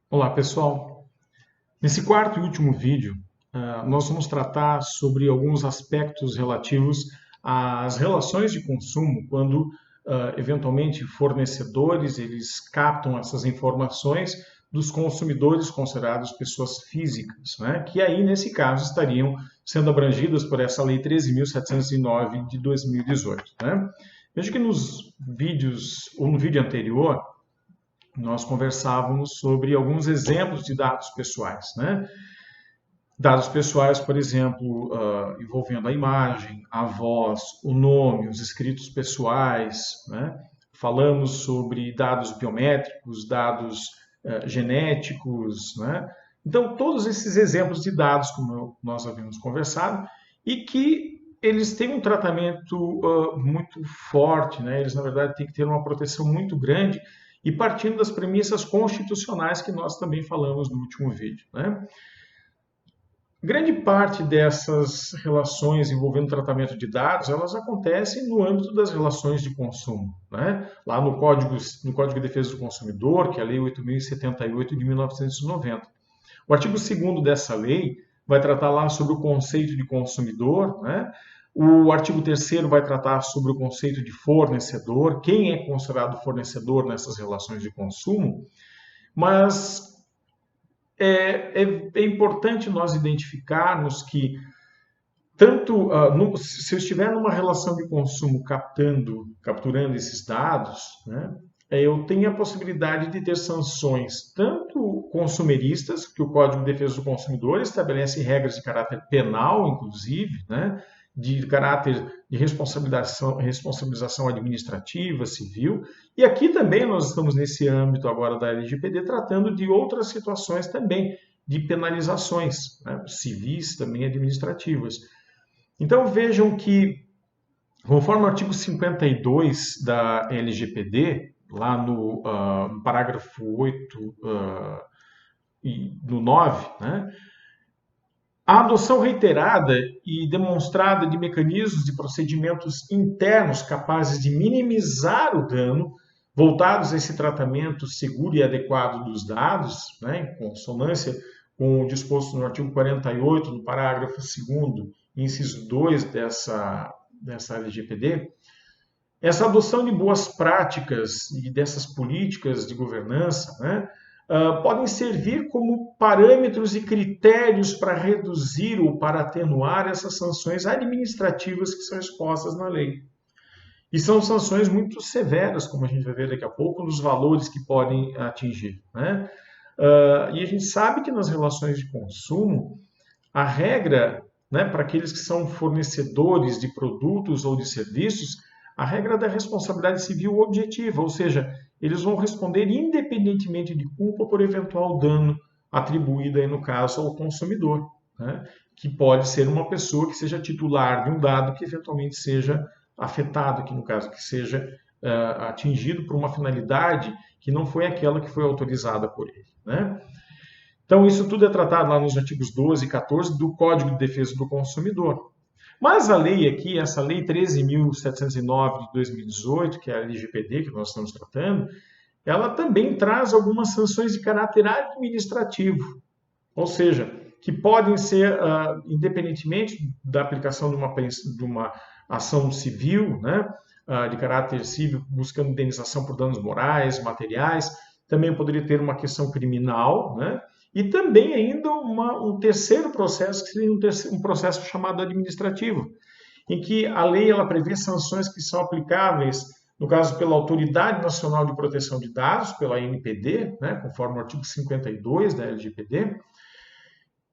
Olá, pessoal. Nesse quarto e último vídeo, nós vamos tratar sobre alguns aspectos relativos às relações de consumo, quando eventualmente fornecedores eles captam essas informações dos consumidores considerados pessoas físicas, né? Que aí, nesse caso, estariam sendo abrangidas por essa Lei 13.709 de 2018, né? Veja que nos vídeos, ou no vídeo anterior, nós conversávamos sobre alguns exemplos de dados pessoais, né? Dados pessoais, por exemplo, envolvendo a imagem, a voz, o nome, os escritos pessoais, né? Falamos sobre dados biométricos, dados genéticos, né? Então, todos esses exemplos de dados, como nós havíamos conversado, e que eles têm um tratamento muito forte, né? Eles, na verdade, têm que ter uma proteção muito grande e partindo das premissas constitucionais que nós também falamos no último vídeo, né? Grande parte dessas relações envolvendo tratamento de dados, elas acontecem no âmbito das relações de consumo, né? Lá no Código de Defesa do Consumidor, que é a Lei 8.078 de 1990. O artigo 2º dessa lei vai tratar lá sobre o conceito de consumidor, né? O artigo 3º vai tratar sobre o conceito de fornecedor, quem é considerado fornecedor nessas relações de consumo, mas é importante nós identificarmos que tanto se eu estiver numa relação de consumo capturando esses dados, né, eu tenho a possibilidade de ter sanções tanto consumeristas, que o Código de Defesa do Consumidor estabelece regras de caráter penal, inclusive, né, de caráter de responsabilização administrativa, civil, e aqui também nós estamos nesse âmbito agora da LGPD tratando de outras situações também, de penalizações, né, civis, também administrativas. Então vejam que, conforme o artigo 52 da LGPD, lá no parágrafo 8 e no 9, né, a adoção reiterada e demonstrada de mecanismos de procedimentos internos capazes de minimizar o dano, voltados a esse tratamento seguro e adequado dos dados, né, em consonância com o disposto no artigo 48, no parágrafo 2º, inciso 2 dessa LGPD, essa adoção de boas práticas e dessas políticas de governança, né, podem servir como parâmetros e critérios para reduzir ou para atenuar essas sanções administrativas que são expostas na lei. E são sanções muito severas, como a gente vai ver daqui a pouco, nos valores que podem atingir, né? E a gente sabe que nas relações de consumo, a regra, né, para aqueles que são fornecedores de produtos ou de serviços, a regra da responsabilidade civil objetiva, ou seja, eles vão responder independentemente de culpa por eventual dano atribuído, aí, no caso, ao consumidor, né, que pode ser uma pessoa que seja titular de um dado que eventualmente seja afetado, que no caso que seja atingido por uma finalidade que não foi aquela que foi autorizada por ele, né? Então, isso tudo é tratado lá nos artigos 12 e 14 do Código de Defesa do Consumidor. Mas a lei aqui, essa lei 13.709 de 2018, que é a LGPD que nós estamos tratando, ela também traz algumas sanções de caráter administrativo, ou seja, que podem ser, independentemente da aplicação de uma ação civil, né, de caráter civil, buscando indenização por danos morais, materiais, também poderia ter uma questão criminal, né, e também ainda um terceiro processo, que seria um processo chamado administrativo, em que a lei ela prevê sanções que são aplicáveis, no caso, pela Autoridade Nacional de Proteção de Dados, pela ANPD, né, conforme o artigo 52 da LGPD,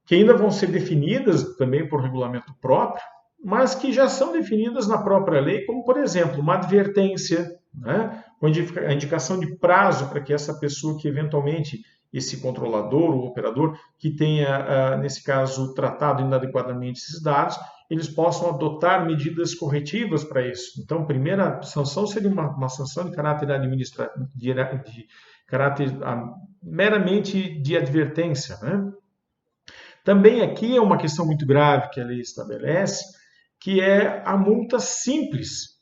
que ainda vão ser definidas também por regulamento próprio, mas que já são definidas na própria lei, como, por exemplo, uma advertência, né, com a indicação de prazo para que essa pessoa que eventualmente, esse controlador ou operador, que tenha, nesse caso, tratado inadequadamente esses dados, eles possam adotar medidas corretivas para isso. Então, a primeira sanção seria uma sanção de caráter administrativo, de caráter meramente de advertência, né? Também aqui é uma questão muito grave que a lei estabelece, que é a multa simples.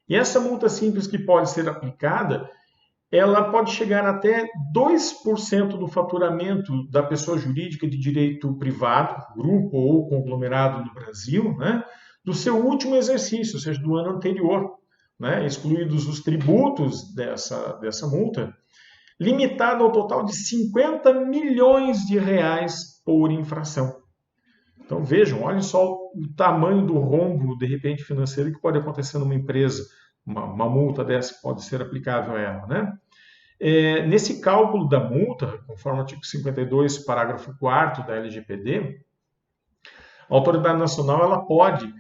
E essa multa simples que pode ser aplicada, ela pode chegar até 2% do faturamento da pessoa jurídica de direito privado, grupo ou conglomerado no Brasil, né, do seu último exercício, ou seja, do ano anterior, né, excluídos os tributos dessa multa, limitado ao total de 50 milhões de reais por infração. Então vejam, olhem só o tamanho do rombo, de repente, financeiro que pode acontecer numa empresa. Uma multa dessa pode ser aplicável a ela, né? Nesse cálculo da multa, conforme o artigo 52, parágrafo 4º da LGPD, a autoridade nacional ela pode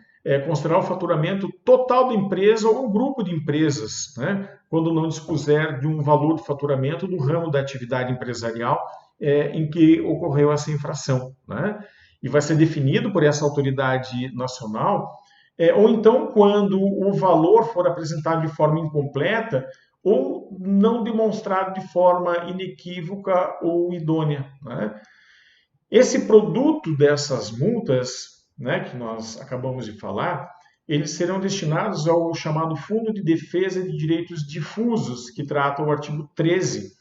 considerar o faturamento total da empresa ou um grupo de empresas, né, quando não dispuser de um valor de faturamento do ramo da atividade empresarial em que ocorreu essa infração, né? E vai ser definido por essa autoridade nacional, ou então quando o valor for apresentado de forma incompleta ou não demonstrado de forma inequívoca ou idônea, né? Esse produto dessas multas, né, que nós acabamos de falar, eles serão destinados ao chamado Fundo de Defesa de Direitos Difusos, que trata o artigo 13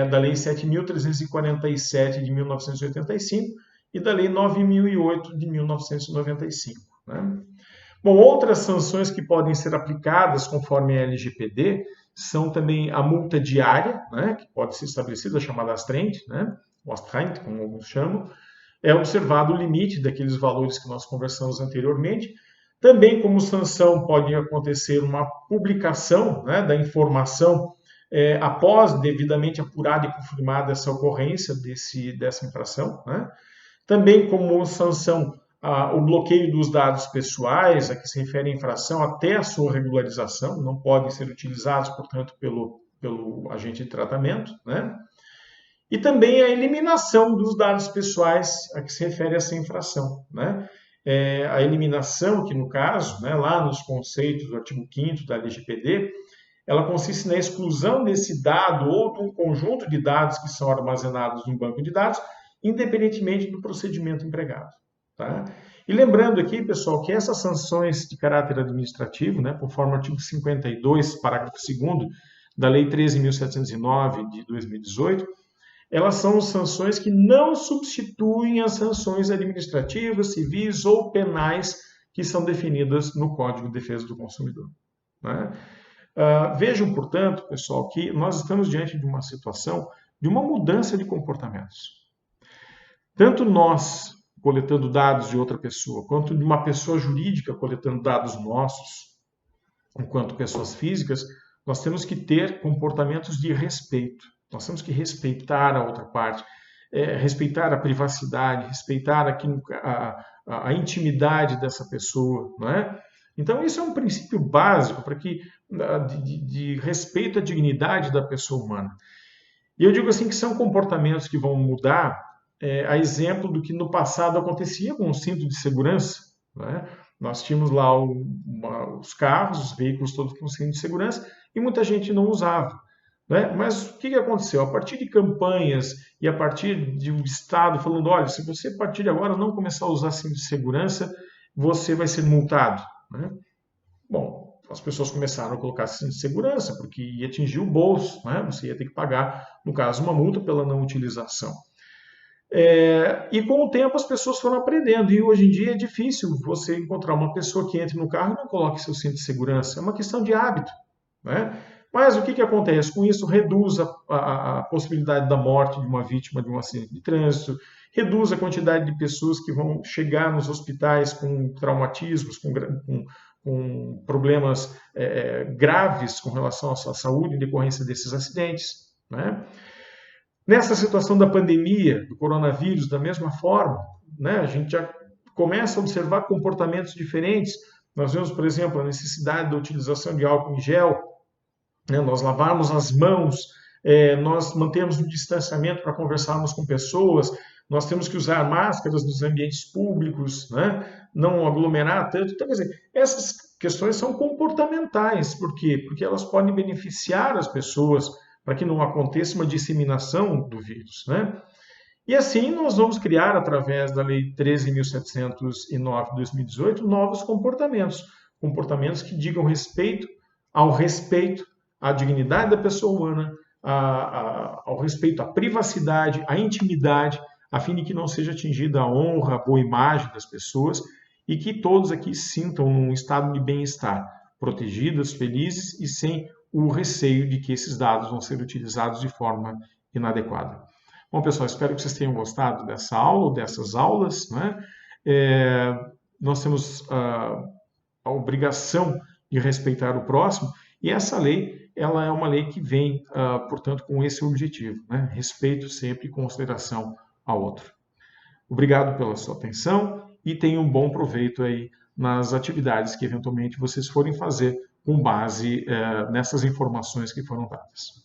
da Lei 7.347 de 1985 e da Lei 9.008 de 1995. Né? Bom, outras sanções que podem ser aplicadas conforme a LGPD são também a multa diária, né, que pode ser estabelecida, chamada astrente, né, o astrente, como alguns chamam, é observado o limite daqueles valores que nós conversamos anteriormente. Também, como sanção, pode acontecer uma publicação, né, da informação após devidamente apurada e confirmada essa ocorrência dessa infração, né? Também, como sanção, o bloqueio dos dados pessoais, a que se refere à infração, até a sua regularização, não podem ser utilizados, portanto, pelo agente de tratamento, né? E também a eliminação dos dados pessoais a que se refere a essa infração, né? A eliminação, que no caso, né, lá nos conceitos do artigo 5º da LGPD, ela consiste na exclusão desse dado ou de um conjunto de dados que são armazenados num banco de dados, independentemente do procedimento empregado. Tá? E lembrando aqui, pessoal, que essas sanções de caráter administrativo, né, conforme o artigo 52, parágrafo 2º da Lei 13.709 de 2018, elas são sanções que não substituem as sanções administrativas, civis ou penais que são definidas no Código de Defesa do Consumidor. Né? Vejam, portanto, pessoal, que nós estamos diante de uma situação de uma mudança de comportamentos. Tanto nós coletando dados de outra pessoa, quanto de uma pessoa jurídica coletando dados nossos, enquanto pessoas físicas, nós temos que ter comportamentos de respeito. Nós temos que respeitar a outra parte, respeitar a privacidade, respeitar a intimidade dessa pessoa, não é? Então, isso é um princípio básico para que de respeito à dignidade da pessoa humana. E eu digo assim que são comportamentos que vão mudar, a exemplo do que no passado acontecia com o cinto de segurança, né? Nós tínhamos lá os carros, os veículos todos com cinto de segurança e muita gente não usava. Né? Mas o que aconteceu? A partir de campanhas e a partir de um Estado falando, olha, se você a partir de agora não começar a usar cinto de segurança, você vai ser multado. Né? Bom, as pessoas começaram a colocar cinto de segurança porque ia atingir o bolso, né? Você ia ter que pagar, no caso, uma multa pela não utilização. E com o tempo as pessoas foram aprendendo e hoje em dia é difícil você encontrar uma pessoa que entre no carro e não coloque seu cinto de segurança. É uma questão de hábito. Né? Mas o que acontece? Com isso, reduz a possibilidade da morte de uma vítima de um acidente de trânsito, reduz a quantidade de pessoas que vão chegar nos hospitais com traumatismos, com problemas graves com relação à sua saúde em decorrência desses acidentes. Né? Nessa situação da pandemia, do coronavírus, da mesma forma, né, a gente já começa a observar comportamentos diferentes. Nós vemos, por exemplo, a necessidade da utilização de álcool em gel, né, nós lavarmos as mãos, nós mantermos um distanciamento para conversarmos com pessoas, nós temos que usar máscaras nos ambientes públicos, né, não aglomerar tanto. Então, quer dizer, essas questões são comportamentais. Por quê? Porque elas podem beneficiar as pessoas para que não aconteça uma disseminação do vírus, né? E assim nós vamos criar, através da Lei 13.709 de 2018, novos comportamentos que digam respeito ao respeito à dignidade da pessoa humana, ao respeito à privacidade, à intimidade, a fim de que não seja atingida a honra, a boa imagem das pessoas e que todos aqui sintam um estado de bem-estar, protegidos, felizes e sem o receio de que esses dados vão ser utilizados de forma inadequada. Bom, pessoal, espero que vocês tenham gostado dessa aula, ou dessas aulas, né? Nós temos a obrigação de respeitar o próximo e essa lei, ela é uma lei que vem, portanto, com esse objetivo, né? Respeito sempre e consideração ao outro. Obrigado pela sua atenção e tenham um bom proveito aí nas atividades que eventualmente vocês forem fazer com base nessas informações que foram dadas.